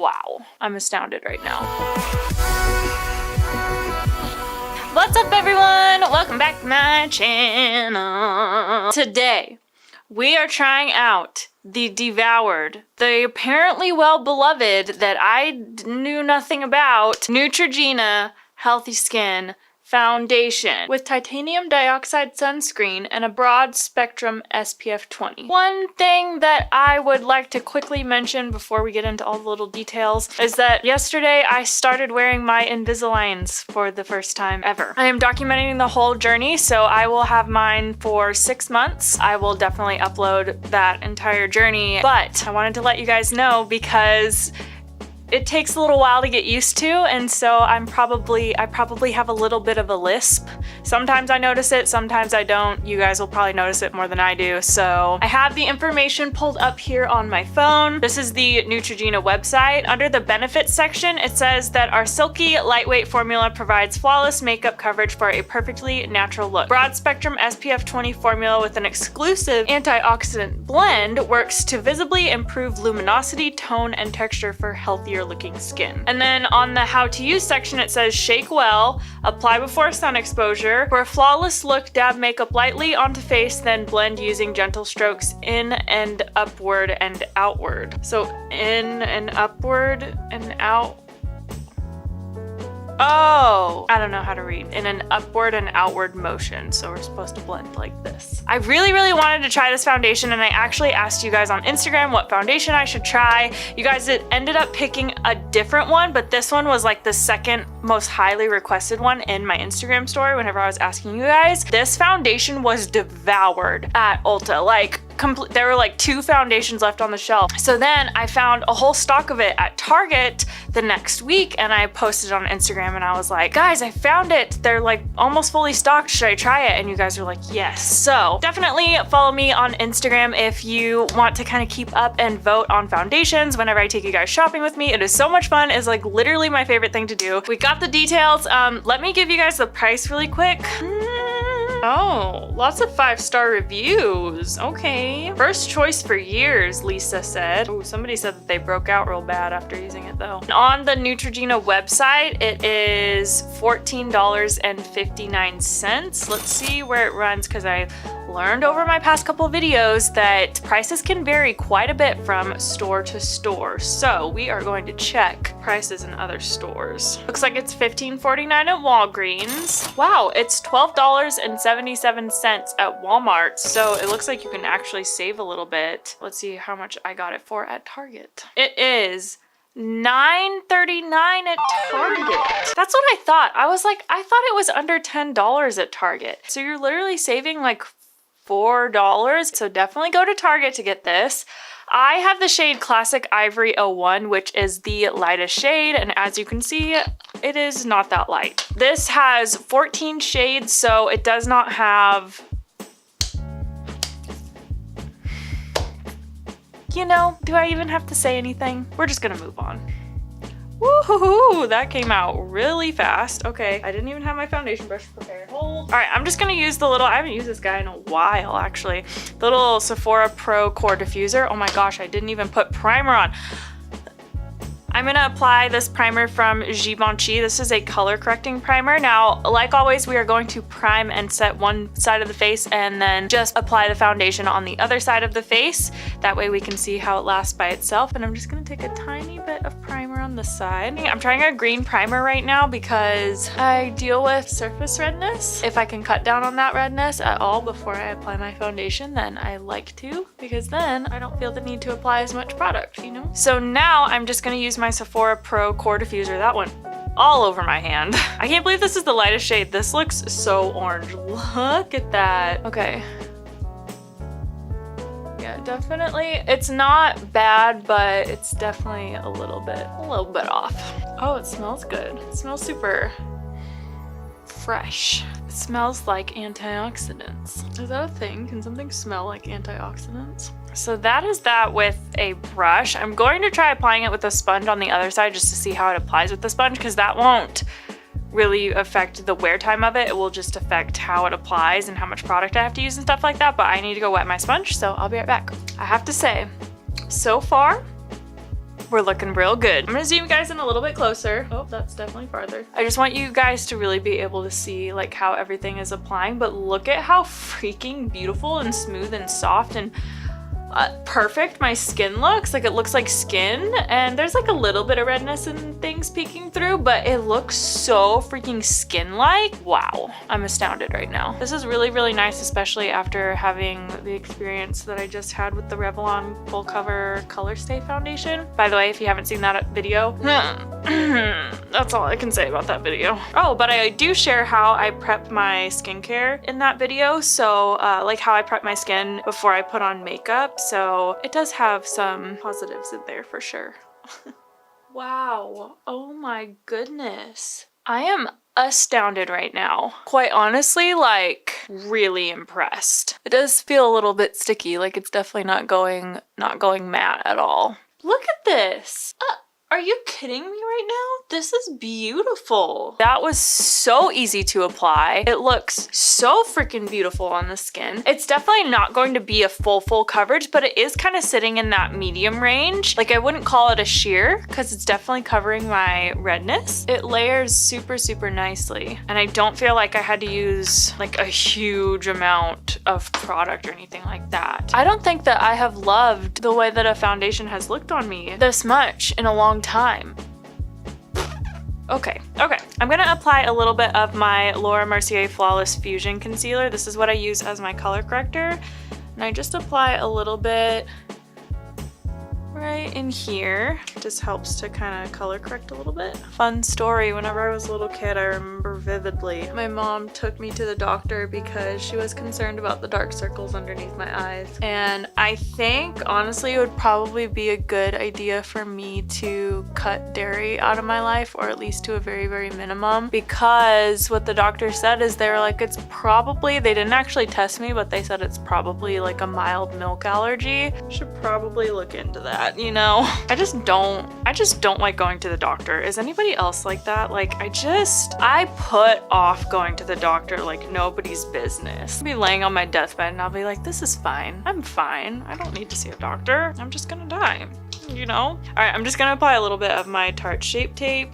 Wow, I'm astounded right now. What's up, everyone? Welcome back to my channel. Today, we are trying out the devoured, the apparently well-beloved that I knew nothing about, Neutrogena Healthy Skin Foundation with titanium dioxide sunscreen and a broad spectrum SPF 20. One thing that I would like to quickly mention before we get into all the little details is that yesterday I started wearing my Invisaligns for the first time ever. I am documenting the whole journey, so I will have mine for 6 months. I will definitely upload that entire journey, but I wanted to let you guys know because it takes a little while to get used to, and so I probably have a little bit of a lisp. Sometimes I notice it, sometimes I don't. You guys will probably notice it more than I do. So I have the information pulled up here on my phone. This is the Neutrogena website. Under the benefits section, it says that our silky, lightweight formula provides flawless makeup coverage for a perfectly natural look. Broad spectrum SPF 20 formula with an exclusive antioxidant blend works to visibly improve luminosity, tone, and texture for healthier looking skin. And then on the how to use section, it says shake well, apply before sun exposure. For a flawless look, dab makeup lightly onto face, then blend using gentle strokes in and upward and outward. So in and upward and out. Oh, I don't know how to read. In an upward and outward motion. So we're supposed to blend like this. I really wanted to try this foundation, and I actually asked you guys on Instagram what foundation I should try. You guys ended up picking a different one, but this one was like the second most highly requested one in my Instagram story whenever I was asking you guys. This foundation was devoured at Ulta. Like, there were like 2 foundations left on the shelf. So then I found a whole stock of it at Target the next week, and I posted on Instagram and I was like, guys, I found it. They're like almost fully stocked. Should I try it? And you guys were like, yes. So definitely follow me on Instagram if you want to kind of keep up and vote on foundations whenever I take you guys shopping with me. It is so much fun. It's like literally my favorite thing to do. We got the details. Let me give you guys the price really quick. Oh, lots of 5-star reviews. Okay. First choice for years, Lisa said. Oh, somebody said that they broke out real bad after using it though. On the Neutrogena website, it is $14.59. Let's see where it runs, because I learned over my past couple videos that prices can vary quite a bit from store to store. So we are going to check prices in other stores. Looks like it's $15.49 at Walgreens. Wow, it's $12.77 at Walmart. So it looks like you can actually save a little bit. Let's see how much I got it for at Target. It is $9.39 at Target. That's what I thought. I was like, I thought it was under $10 at Target. So you're literally saving like $4. So definitely go to Target to get this. I have the shade Classic Ivory 01, which is the lightest shade, and as you can see, it is not that light. This has 14 shades, so it does not have, you know, do I even have to say anything? We're just gonna move on. Woohoo! That came out really fast. Okay, I didn't even have my foundation brush prepared. Hold. All right, I'm just gonna use the little, I haven't used this guy in a while actually, the little Sephora Pro Core Diffuser. Oh my gosh, I didn't even put primer on. I'm gonna apply this primer from Givenchy. This is a color correcting primer. Now, like always, we are going to prime and set one side of the face and then just apply the foundation on the other side of the face. That way we can see how it lasts by itself. And I'm just gonna take a tiny bit of primer on the side. I'm trying a green primer right now because I deal with surface redness. If I can cut down on that redness at all before I apply my foundation, then I like to, because then I don't feel the need to apply as much product, you know? So now I'm just gonna use my Sephora Pro Core Diffuser, that one, all over my hand. I can't believe this is the lightest shade. This looks so orange. Look at that. Okay. Yeah, definitely. It's not bad, but it's definitely a little bit off. Oh, it smells good. It smells super fresh. It smells like antioxidants. Is that a thing? Can something smell like antioxidants? So that is that with a brush. I'm going to try applying it with a sponge on the other side just to see how it applies with the sponge, because that won't really affect the wear time of it. It will just affect how it applies and how much product I have to use and stuff like that. But I need to go wet my sponge, so I'll be right back. I have to say, so far, we're looking real good. I'm gonna zoom you guys in a little bit closer. Oh, that's definitely farther. I just want you guys to really be able to see like how everything is applying, but look at how freaking beautiful and smooth and soft and perfect my skin looks. Like, it looks like skin, and there's like a little bit of redness and things peeking through, but it looks so freaking skin-like. Wow, I'm astounded right now. This is really, really nice, especially after having the experience that I just had with the Revlon Full Cover Color Stay Foundation. By the way, if you haven't seen that video, that's all I can say about that video. Oh, but I do share how I prep my skincare in that video. So like how I prep my skin before I put on makeup. So it does have some positives in there for sure. Wow. Oh my goodness. I am astounded right now. Quite honestly, like really impressed. It does feel a little bit sticky, like it's definitely not going matte at all. Look at this. Are you kidding me right now? This is beautiful. That was so easy to apply. It looks so freaking beautiful on the skin. It's definitely not going to be a full coverage, but it is kind of sitting in that medium range. Like, I wouldn't call it a sheer because it's definitely covering my redness. It layers super, super nicely. And I don't feel like I had to use like a huge amount of product or anything like that. I don't think that I have loved the way that a foundation has looked on me this much in a long time. Okay, I'm gonna apply a little bit of my Laura Mercier Flawless Fusion Concealer. This is what I use as my color corrector, and I just apply a little bit right in here. Just helps to kind of color correct a little bit. Fun story, whenever I was a little kid, I remember vividly, my mom took me to the doctor because she was concerned about the dark circles underneath my eyes. And I think, honestly, it would probably be a good idea for me to cut dairy out of my life, or at least to a very, very minimum, because what the doctor said is they were like, it's probably, they didn't actually test me, but they said it's probably like a mild milk allergy. Should probably look into that, you know? I just don't like going to the doctor. Is anybody else like that? Like, I put off going to the doctor like nobody's business. I'll be laying on my deathbed and I'll be like, this is fine. I'm fine. I don't need to see a doctor. I'm just gonna die, you know? All right, I'm just gonna apply a little bit of my Tarte Shape Tape.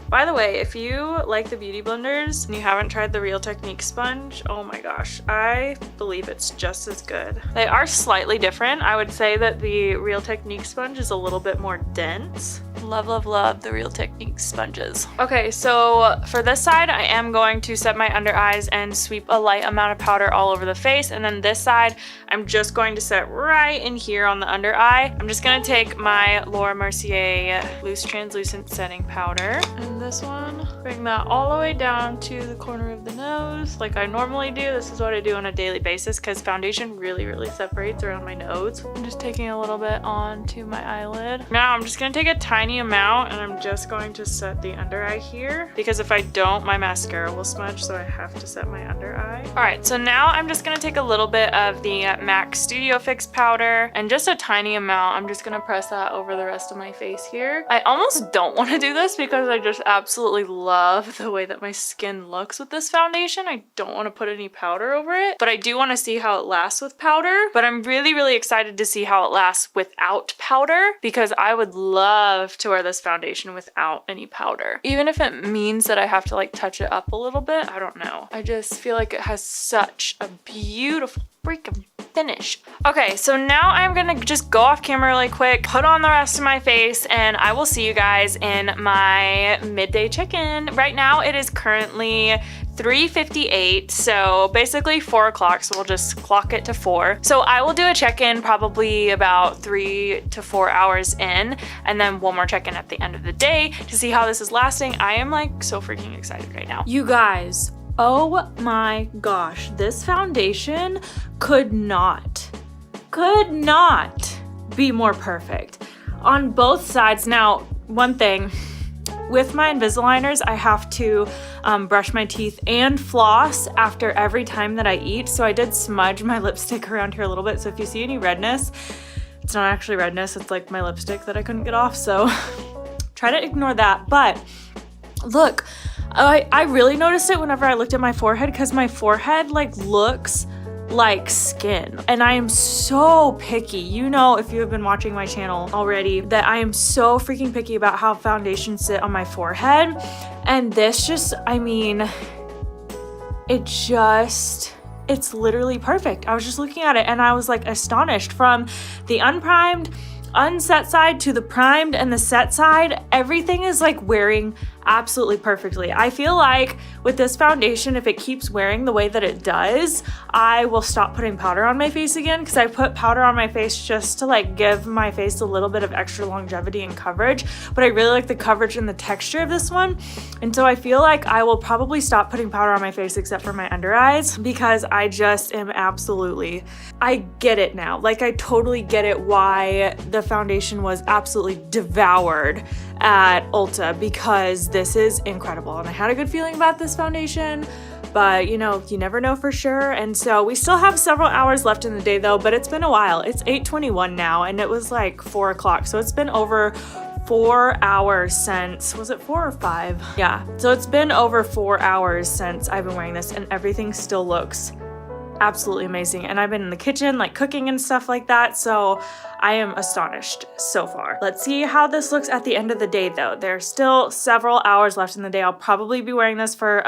By the way, if you like the beauty blenders and you haven't tried the Real Technique sponge, oh my gosh, I believe it's just as good. They are slightly different. I would say that the Real Technique sponge is a little bit more dense. Love, love, love the Real Technique sponges. Okay, so for this side, I am going to set my under eyes and sweep a light amount of powder all over the face. And then this side, I'm just going to set right in here on the under eye. I'm just gonna take my Laura Mercier Loose Translucent Setting Powder. And this one, bring that all the way down to the corner of the nose like I normally do. This is what I do on a daily basis because foundation really, really separates around my nose. I'm just taking a little bit onto my eyelid. Now I'm just gonna take a tiny amount and I'm just going to set the under eye here because if I don't, my mascara will smudge, so I have to set my under eye. All right, so now I'm just gonna take a little bit of the MAC Studio Fix powder and just a tiny amount. I'm just gonna press that over the rest of my face here. I almost don't want to do this because I just absolutely love the way that my skin looks with this foundation. I don't want to put any powder over it, but I do want to see how it lasts with powder. But I'm really, really excited to see how it lasts without powder because I would love to wear this foundation without any powder. Even if it means that I have to like touch it up a little bit, I don't know. I just feel like it has such a beautiful freaking finish. Okay, so now I'm gonna just go off camera really quick, put on the rest of my face, and I will see you guys in my midday check-in. Right now it is currently 3:58, so basically 4 o'clock, so we'll just clock it to 4. So I will do a check-in probably about 3 to 4 hours in, and then one more check-in at the end of the day to see how this is lasting. I am like so freaking excited right now. You guys, oh my gosh, this foundation could not be more perfect on both sides. Now, one thing, with my Invisaligners, I have to brush my teeth and floss after every time that I eat. So I did smudge my lipstick around here a little bit. So if you see any redness, it's not actually redness, it's like my lipstick that I couldn't get off. So try to ignore that. But look, I really noticed it whenever I looked at my forehead because my forehead like looks like skin. And I am so picky. You know, if you have been watching my channel already, that I am so freaking picky about how foundations sit on my forehead. And this just, I mean, it's literally perfect. I was just looking at it and I was like astonished. From the unprimed, unset side to the primed and the set side, everything is like wearing absolutely perfectly. I feel like with this foundation, if it keeps wearing the way that it does, I will stop putting powder on my face again, because I put powder on my face just to like give my face a little bit of extra longevity and coverage, but I really like the coverage and the texture of this one. And so I feel like I will probably stop putting powder on my face except for my under eyes, because I just am absolutely, I get it now. Like I totally get it why the foundation was absolutely devoured at Ulta, because this is incredible. And I had a good feeling about this foundation, but you know, you never know for sure. And so we still have several hours left in the day though, but it's been a while. It's 8:21 now and it was like 4 o'clock. So it's been over 4 hours since, was it 4 or 5? Yeah, so it's been over 4 hours since I've been wearing this and everything still looks absolutely amazing. And I've been in the kitchen like cooking and stuff like that, so I am astonished so far. Let's see how this looks at the end of the day though. There's still several hours left in the day. I'll probably be wearing this for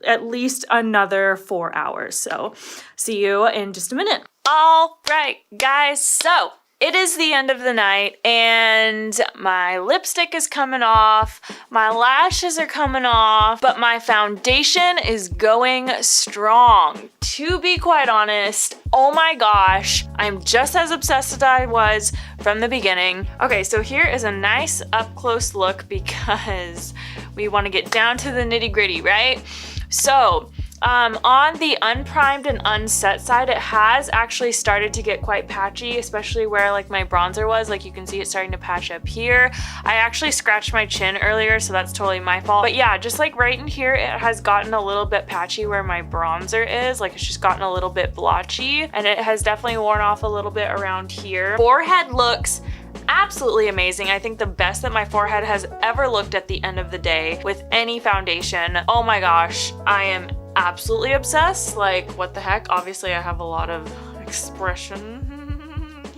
at least another 4 hours. So see you in just a minute. All right, guys, so it is the end of the night and my lipstick is coming off, my lashes are coming off, but my foundation is going strong. To be quite honest, oh my gosh, I'm just as obsessed as I was from the beginning. Okay, so here is a nice up close look because we want to get down to the nitty gritty, right? So on the unprimed and unset side, it has actually started to get quite patchy, especially where like my bronzer was. Like you can see it starting to patch up here. I actually scratched my chin earlier, so that's totally my fault. But yeah, just like right in here, it has gotten a little bit patchy where my bronzer is. Like it's just gotten a little bit blotchy, and it has definitely worn off a little bit around here. Forehead looks absolutely amazing. I think the best that my forehead has ever looked at the end of the day with any foundation. Oh my gosh, I am absolutely obsessed. Like what the heck? Obviously I have a lot of expression.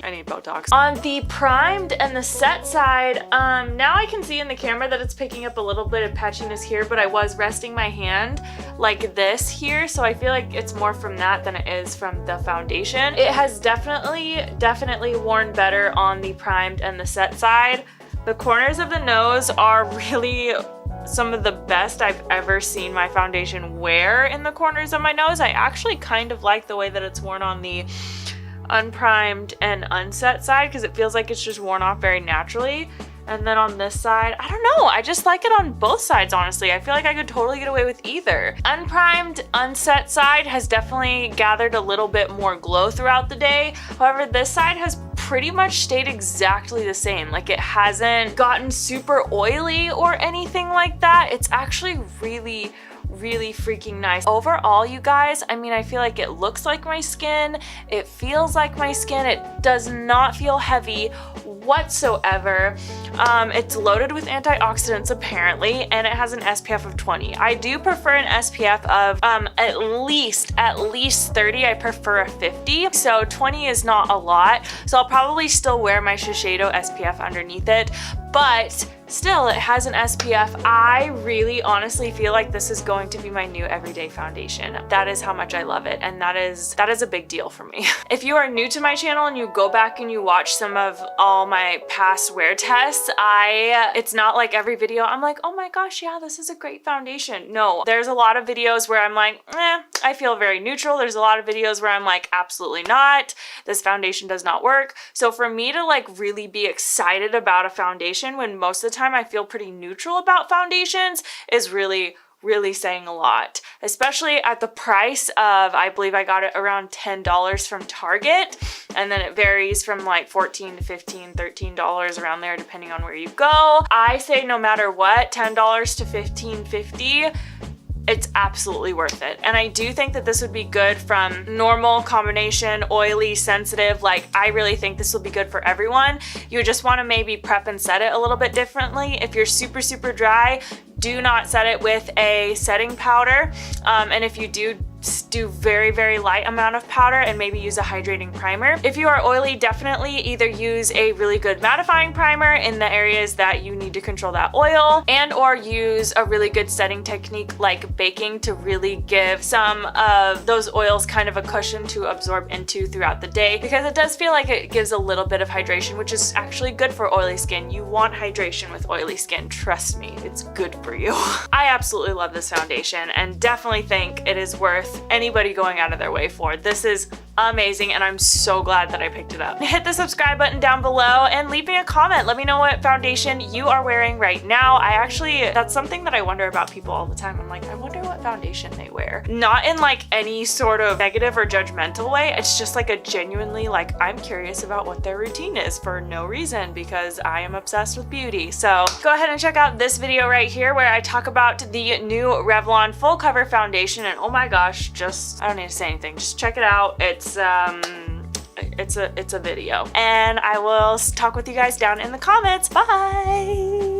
I need Botox. On the primed and the set side, now I can see in the camera that it's picking up a little bit of patchiness here, but I was resting my hand like this here, so I feel like it's more from that than it is from the foundation. It has definitely worn better on the primed and the set side. The corners of the nose are really some of the best I've ever seen my foundation wear in the corners of my nose. I actually kind of like the way that it's worn on the unprimed and unset side because it feels like it's just worn off very naturally. And then on this side, I don't know, I just like it on both sides, honestly. I feel like I could totally get away with either. Unprimed, unset side has definitely gathered a little bit more glow throughout the day. However, this side has pretty much stayed exactly the same. Like it hasn't gotten super oily or anything like that. It's actually really freaking nice. Overall, you guys, I mean, I feel like it looks like my skin, it feels like my skin, it does not feel heavy whatsoever. It's loaded with antioxidants apparently, and it has an SPF of 20. I do prefer an SPF of at least 30. I prefer a 50, so 20 is not a lot. So I'll probably still wear my Shiseido SPF underneath it, but still, it has an SPF. I really honestly feel like this is going to be my new everyday foundation. That is how much I love it, and that is a big deal for me. If you are new to my channel and you go back and you watch some of all my past wear tests, it's not like every video I'm like, oh my gosh, yeah, this is a great foundation. No, there's a lot of videos where I'm like, I feel very neutral. There's a lot of videos where I'm like, absolutely not. This foundation does not work. So for me to like really be excited about a foundation when most of the time I feel pretty neutral about foundations is really saying a lot, especially at the price of, I believe I got it around $10 from Target, and then it varies from like $14 to $15, $13 around there depending on where you go. I say no matter what, $10 to $15.50, it's absolutely worth it. And I do think that this would be good from normal, combination, oily, sensitive. Like I really think this will be good for everyone. You just want to maybe prep and set it a little bit differently. If you're super dry, do not set it with a setting powder. And if you do do very, very light amount of powder and maybe use a hydrating primer. If you are oily, definitely either use a really good mattifying primer in the areas that you need to control that oil, and or use a really good setting technique like baking to really give some of those oils kind of a cushion to absorb into throughout the day, because it does feel like it gives a little bit of hydration, which is actually good for oily skin. You want hydration with oily skin, trust me, it's good for you. I absolutely love this foundation and definitely think it is worth anybody going out of their way for. This is amazing and I'm so glad that I picked it up. Hit the subscribe button down below and leave me a comment. Let me know what foundation you are wearing right now. That's something that I wonder about people all the time. I'm like, I wonder what foundation they wear. Not in like any sort of negative or judgmental way. It's just like a genuinely like, I'm curious about what their routine is for no reason, because I am obsessed with beauty. So go ahead and check out this video right here where I talk about the new Revlon full cover foundation, and oh my gosh, I don't need to say anything, just check it out. It's a video, and I will talk with you guys down in the comments. Bye.